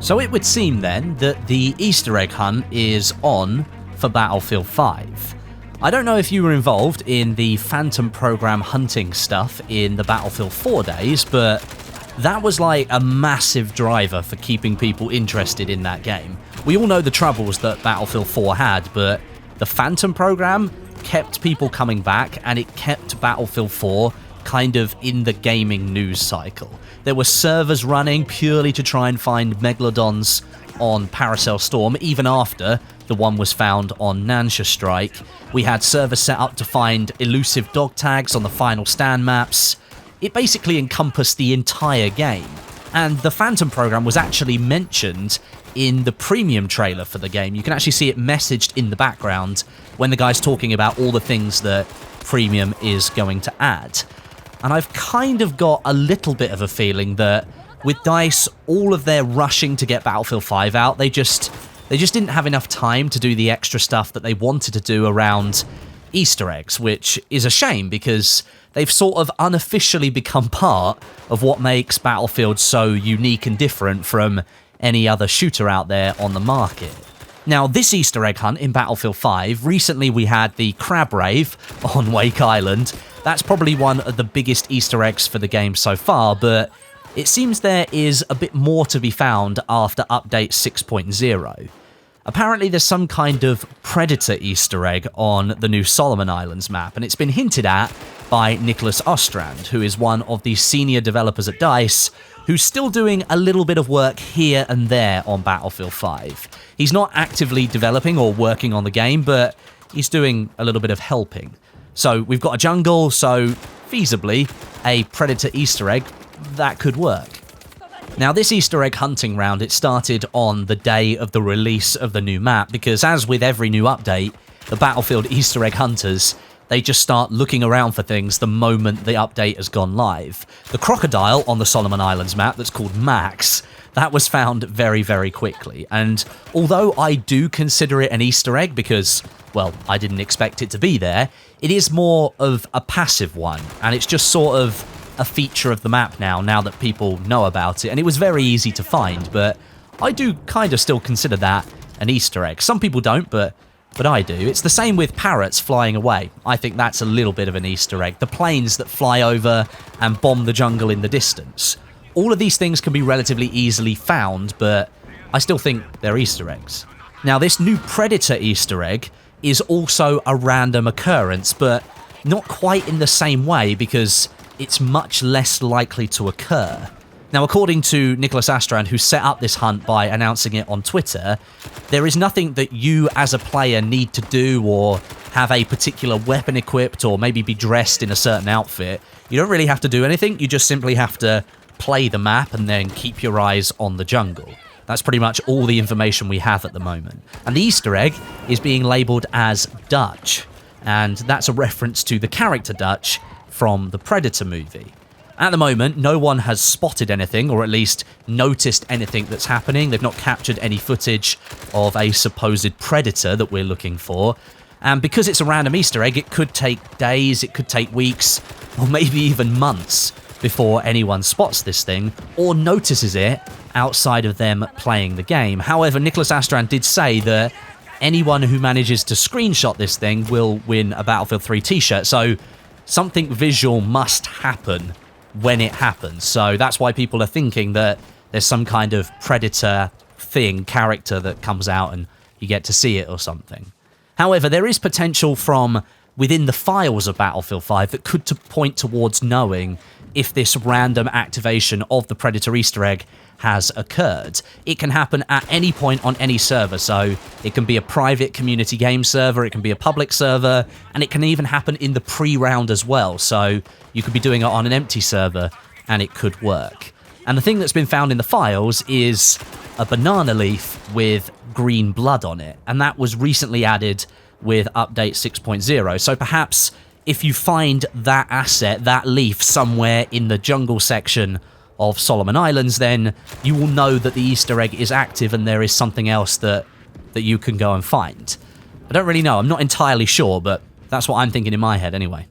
So it would seem then that the Easter egg hunt is on for Battlefield 5. I don't know if you were involved in the Phantom program hunting stuff in the Battlefield 4 days, but that was like a massive driver for keeping people interested in that game. We all know the troubles that Battlefield 4 had, but the Phantom program kept people coming back, and it kept Battlefield 4 kind of in the gaming news cycle. There were servers running purely to try and find Megalodons on Paracel Storm, even after the one was found on Nansha Strike. We had servers set up to find elusive dog tags on the Final Stand maps. It basically encompassed the entire game. And the Phantom program was actually mentioned in the premium trailer for the game. You can actually see it messaged in the background when the guy's talking about all the things that premium is going to add. And I've kind of got a little bit of a feeling that with DICE, all of their rushing to get Battlefield 5 out, they just didn't have enough time to do the extra stuff that they wanted to do around Easter eggs, which is a shame because they've sort of unofficially become part of what makes Battlefield so unique and different from any other shooter out there on the market. Now, this Easter egg hunt in Battlefield 5, recently we had the Crab Rave on Wake Island. That's probably one of the biggest Easter eggs for the game so far, but it seems there is a bit more to be found after update 6.0. Apparently there's some kind of Predator Easter egg on the new Solomon Islands map, and it's been hinted at by Nicholas Ostrand, who is one of the senior developers at DICE, who's still doing a little bit of work here and there on Battlefield 5. He's not actively developing or working on the game, but he's doing a little bit of helping. So we've got a jungle, so feasibly a Predator Easter egg, that could work. Now, this Easter egg hunting round, it started on the day of the release of the new map, because as with every new update, the Battlefield Easter egg hunters, they just start looking around for things the moment the update has gone live. The crocodile on the Solomon Islands map that's called Max, that was found very, very quickly. And although I do consider it an Easter egg because, well, I didn't expect it to be there, it is more of a passive one, and it's just sort of a feature of the map now that people know about it, and it was very easy to find, but I do kind of still consider that an Easter egg. Some people don't, but I do. It's the same with parrots flying away. I think that's a little bit of an Easter egg. The planes that fly over and bomb the jungle in the distance. All of these things can be relatively easily found, but I still think they're Easter eggs. Now, this new Predator Easter egg is also a random occurrence, but not quite in the same way because it's much less likely to occur. Now, according to Nicholas Ostrand, who set up this hunt by announcing it on Twitter, there is nothing that you as a player need to do or have a particular weapon equipped or maybe be dressed in a certain outfit. You don't really have to do anything, you just simply have to play the map and then keep your eyes on the jungle. That's pretty much all the information we have at the moment. And the Easter egg is being labelled as Dutch, and that's a reference to the character Dutch from the Predator movie. At the moment, no one has spotted anything, or at least noticed anything that's happening. They've not captured any footage of a supposed predator that we're looking for. And because it's a random Easter egg, it could take days, it could take weeks, or maybe even months before anyone spots this thing or notices it outside of them playing the game. However, Nicholas Ostrand did say that anyone who manages to screenshot this thing will win a Battlefield 3 t-shirt, so something visual must happen when it happens. So that's why people are thinking that there's some kind of predator thing, character that comes out and you get to see it or something. However, there is potential from within the files of Battlefield 5 that could point towards knowing if this random activation of the Predator Easter egg has occurred. It can happen at any point on any server, so it can be a private community game server, it can be a public server, and it can even happen in the pre-round as well, so you could be doing it on an empty server and it could work. And the thing that's been found in the files is a banana leaf with green blood on it, and that was recently added with update 6.0, so perhaps if you find that asset, that leaf, somewhere in the jungle section of Solomon Islands, then you will know that the Easter egg is active and there is something else that you can go and find. I don't really know, I'm not entirely sure, but that's what I'm thinking in my head anyway.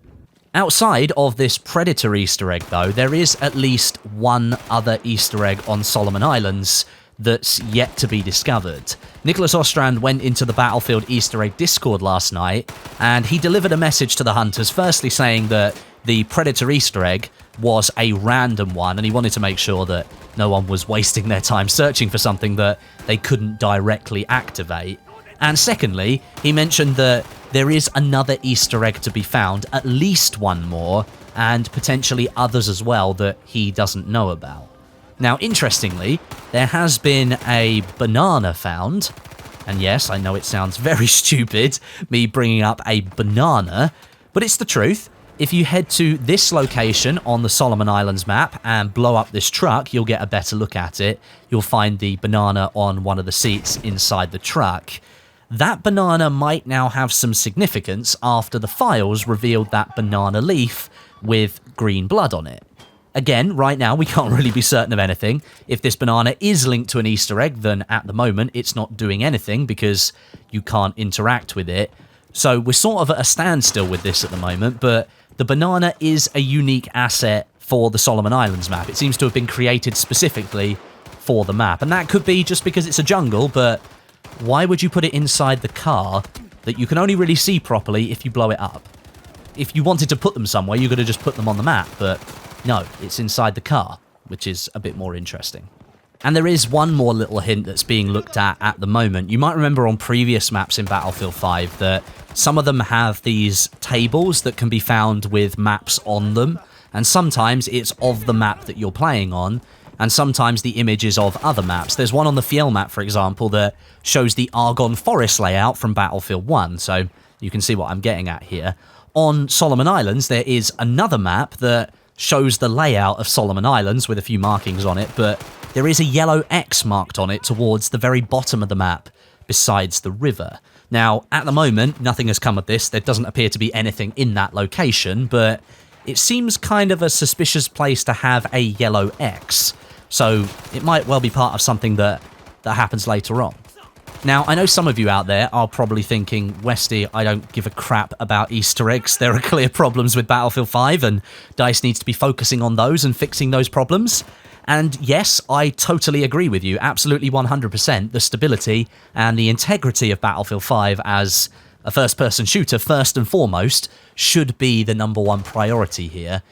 Outside of this Predator Easter egg though, there is at least one other Easter egg on Solomon Islands that's yet to be discovered. Nicholas Ostrand went into the Battlefield Easter egg Discord last night, and he delivered a message to the hunters, firstly saying that the Predator Easter egg was a random one, and he wanted to make sure that no one was wasting their time searching for something that they couldn't directly activate. And secondly, he mentioned that there is another Easter egg to be found, at least one more, and potentially others as well that he doesn't know about. Now, interestingly, there has been a banana found, and yes, I know it sounds very stupid, me bringing up a banana, but it's the truth. If you head to this location on the Solomon Islands map and blow up this truck, you'll get a better look at it. You'll find the banana on one of the seats inside the truck. That banana might now have some significance after the files revealed that banana leaf with green blood on it. Again, right now, we can't really be certain of anything. If this banana is linked to an Easter egg, then at the moment, it's not doing anything because you can't interact with it. So we're sort of at a standstill with this at the moment, but the banana is a unique asset for the Solomon Islands map. It seems to have been created specifically for the map, and that could be just because it's a jungle, but why would you put it inside the car that you can only really see properly if you blow it up? If you wanted to put them somewhere, you could have just put them on the map, but no, it's inside the car, which is a bit more interesting. And there is one more little hint that's being looked at the moment. You might remember on previous maps in Battlefield 5 that some of them have these tables that can be found with maps on them, and sometimes it's of the map that you're playing on, and sometimes the image is of other maps. There's one on the Fiel map, for example, that shows the Argonne Forest layout from Battlefield 1, so you can see what I'm getting at here. On Solomon Islands, there is another map that shows the layout of Solomon Islands with a few markings on it, but there is a yellow X marked on it towards the very bottom of the map besides the river. Now, at the moment, nothing has come of this. There doesn't appear to be anything in that location, but it seems kind of a suspicious place to have a yellow X, so it might well be part of something that happens later on. Now, I know some of you out there are probably thinking, Westie, I don't give a crap about Easter eggs. There are clear problems with Battlefield 5, and DICE needs to be focusing on those and fixing those problems. And yes, I totally agree with you, absolutely 100%. The stability and the integrity of Battlefield 5 as a first-person shooter, first and foremost, should be the number one priority here.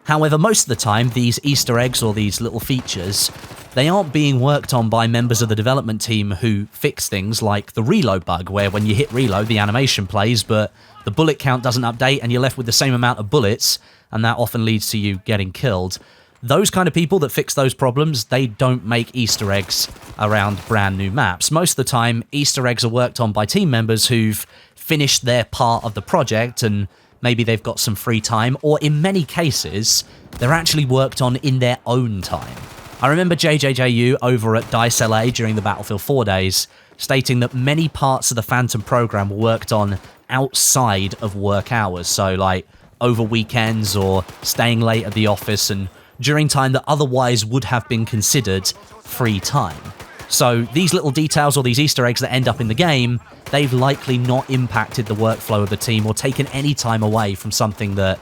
However, most of the time, these Easter eggs or these little features, they aren't being worked on by members of the development team who fix things like the reload bug, where when you hit reload, the animation plays, but the bullet count doesn't update and you're left with the same amount of bullets, and that often leads to you getting killed. Those kind of people that fix those problems, they don't make Easter eggs around brand new maps. Most of the time, Easter eggs are worked on by team members who've finished their part of the project and maybe they've got some free time, or in many cases, they're actually worked on in their own time. I remember JJJU over at DICE LA during the Battlefield 4 days stating that many parts of the Phantom program were worked on outside of work hours, so like over weekends or staying late at the office and during time that otherwise would have been considered free time. So these little details or these Easter eggs that end up in the game, they've likely not impacted the workflow of the team or taken any time away from something that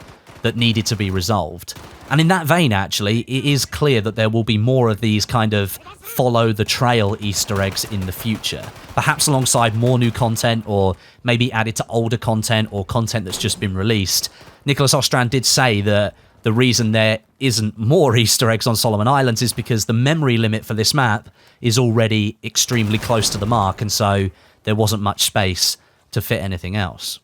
needed to be resolved. And in that vein, actually, it is clear that there will be more of these kind of follow the trail Easter eggs in the future. Perhaps alongside more new content, or maybe added to older content or content that's just been released. Nicholas Ostrand did say that the reason there isn't more Easter eggs on Solomon Islands is because the memory limit for this map is already extremely close to the mark, and so there wasn't much space to fit anything else.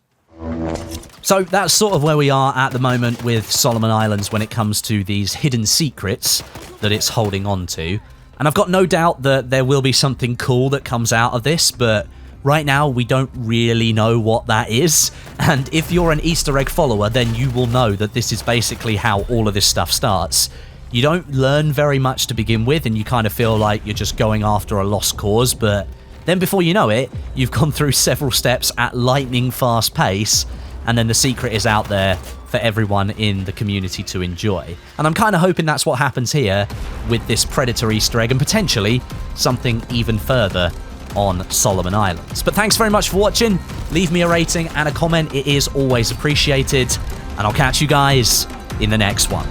So that's sort of where we are at the moment with Solomon Islands when it comes to these hidden secrets that it's holding on to. And I've got no doubt that there will be something cool that comes out of this, but right now we don't really know what that is. And if you're an Easter egg follower, then you will know that this is basically how all of this stuff starts. You don't learn very much to begin with, and you kind of feel like you're just going after a lost cause, but then before you know it, you've gone through several steps at lightning fast pace, and then the secret is out there for everyone in the community to enjoy. And I'm kind of hoping that's what happens here with this Predator Easter egg, and potentially something even further on Solomon Islands. But thanks very much for watching. Leave me a rating and a comment. It is always appreciated. And I'll catch you guys in the next one.